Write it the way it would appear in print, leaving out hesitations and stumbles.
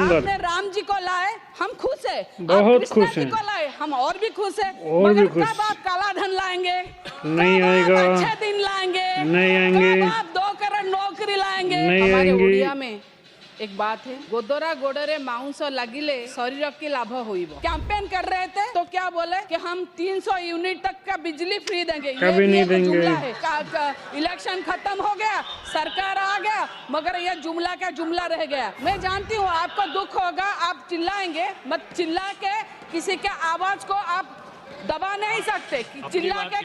सुंदर। आपने राम जी को लाए, हम खुश है। बहुत कृष्णा खुश जी हैं। को लाए, हम और भी खुश है। और भी मगर खुश। कब आप काला धन लाएंगे? नहीं कब आप आएगा। अच्छे दिन लाएंगे? नहीं आएंगे। कब आप 2 करोड़ नौकरी लाएंगे? नहीं हमारे आएंगे। उड़िया में एक बात है, गोदरा गोडरे मांस लागिले शरीर की लाभ होइबो। कैंपेन कर रहे थे तो क्या बोले कि हम 300 यूनिट तक का बिजली फ्री देंगे। कभी ये नहीं एक देंगे। जुमला है। इलेक्शन खत्म हो गया, सरकार आ गया, मगर ये जुमला का जुमला रह गया। मैं जानती हूँ आपको दुख होगा, आप चिल्लाएंगे, मत चिल्ला के किसी के आवाज को आप दबा नहीं सकते। चिल्ला के